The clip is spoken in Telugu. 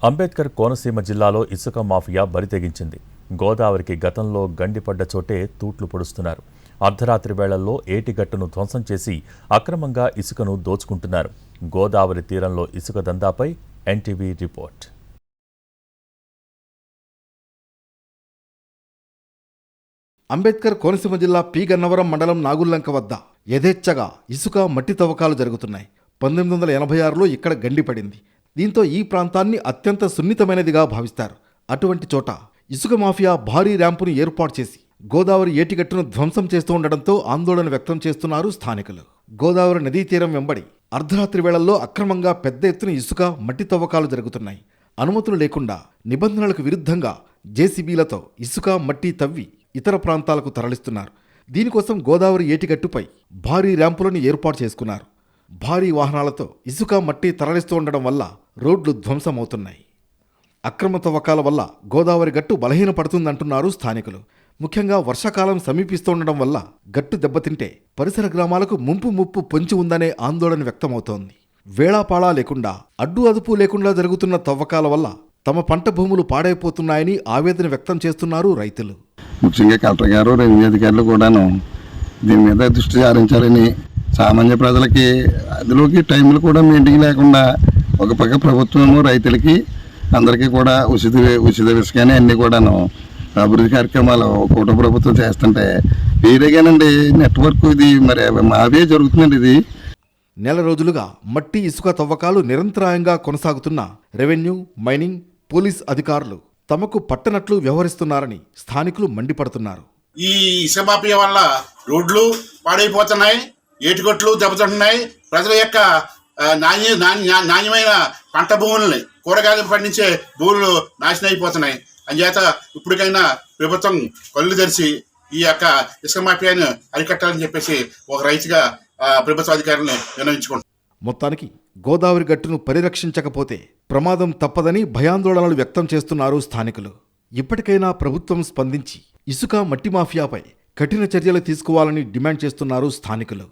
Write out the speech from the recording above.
అంబేద్కర్ కోనసీమ జిల్లాలో ఇసుక మాఫియా బరితెగించింది. గోదావరికి గతంలో గండిపడ్డ చోటే తూట్లు పొడుస్తున్నారు. అర్ధరాత్రి వేళల్లో ఏటిగట్టును ధ్వంసం చేసి అక్రమంగా ఇసుకను దోచుకుంటున్నారు. గోదావరి తీరంలో ఇసుక దందాపై ఎన్టీవీ రిపోర్ట్. అంబేద్కర్ కోనసీమ జిల్లా పి గన్నవరం మండలం నాగుల్లంక వద్ద యథేచ్ఛగా ఇసుక మట్టి తవ్వకాలు జరుగుతున్నాయి. 1986లో ఇక్కడ గండిపడింది. దీంతో ఈ ప్రాంతాన్ని అత్యంత సున్నితమైనదిగా భావిస్తారు. అటువంటి చోట ఇసుక మాఫియా భారీ ర్యాంపును ఏర్పాటు చేసి గోదావరి ఏటిగట్టును ధ్వంసం చేస్తూ ఉండడంతో ఆందోళన వ్యక్తం చేస్తున్నారు స్థానికులు. గోదావరి నదీ తీరం వెంబడి అర్ధరాత్రి వేళల్లో అక్రమంగా పెద్ద ఎత్తున ఇసుక మట్టి తవ్వకాలు జరుగుతున్నాయి. అనుమతులు లేకుండా నిబంధనలకు విరుద్ధంగా జేసీబీలతో ఇసుక మట్టి తవ్వి ఇతర ప్రాంతాలకు తరలిస్తున్నారు. దీనికోసం గోదావరి ఏటిగట్టుపై భారీ ర్యాంపులను ఏర్పాటు చేసుకున్నారు. భారీ వాహనాలతో ఇసుక మట్టి తరలిస్తూ ఉండడం వల్ల రోడ్లు ధ్వంసమవుతున్నాయి. అక్రమ తవ్వకాల వల్ల గోదావరి గట్టు బలహీనపడుతుందంటున్నారు స్థానికులు. ముఖ్యంగా వర్షాకాలం సమీపిస్తుండడం వల్ల గట్టు దెబ్బతింటే పరిసర గ్రామాలకు ముప్పు పొంచి ఉందనే ఆందోళన వ్యక్తమవుతోంది. వేళాపాళా లేకుండా అడ్డు అదుపు లేకుండా జరుగుతున్న తవ్వకాల వల్ల తమ పంట భూములు పాడైపోతున్నాయని ఆవేదన వ్యక్తం చేస్తున్నారు రైతులు. ముఖ్యంగా కలెక్టర్ గారు, రెవెన్యూ అధికారులు కూడాను దీని మీద దృష్టి సారించాలని, సామాన్య ప్రజలకి అందులోకి టైంలు కూడా మీటింగ్ లేకుండా ఒక పక్క ప్రభుత్వము రైతులకి అందరికీ కూడా ఉచిత ఇసుకని అన్నీ కూడాను అభివృద్ధి కార్యక్రమాలు కూటమి ప్రభుత్వం చేస్తుంటే వేరేగానండి నెట్వర్క్ ఇది మరి మావే జరుగుతుందండి. ఇది నెల రోజులుగా మట్టి ఇసుక తవ్వకాలు నిరంతరాయంగా కొనసాగుతున్న రెవెన్యూ, మైనింగ్, పోలీస్ అధికారులు తమకు పట్టనట్లు వ్యవహరిస్తున్నారని స్థానికులు మండిపడుతున్నారు. ఈ ఇసుక మాఫియా వల్ల రోడ్లు పాడైపోతున్నాయి, ఏటిగొట్లు దెబ్బతింటున్నాయి. ప్రజల యొక్క నాణ్యమైన పంట భూములని, కూరగాయలు పండించే భూములు నాశనం అయిపోతున్నాయి. అందుచేత ఇప్పటికైనా ప్రభుత్వం కళ్ళు తెరిచి ఈ యొక్క ఇసుక మాఫియాను అరికట్టాలని చెప్పేసి ఒక రైతుగా ప్రభుత్వ అధికారులను విన్నవించుకుంటున్నారు. మొత్తానికి గోదావరి గట్టును పరిరక్షించకపోతే ప్రమాదం తప్పదని భయాందోళనలు వ్యక్తం చేస్తున్నారు స్థానికులు. ఇప్పటికైనా ప్రభుత్వం స్పందించి ఇసుక మట్టి మాఫియాపై కఠిన చర్యలు తీసుకోవాలని డిమాండ్ చేస్తున్నారు స్థానికులు.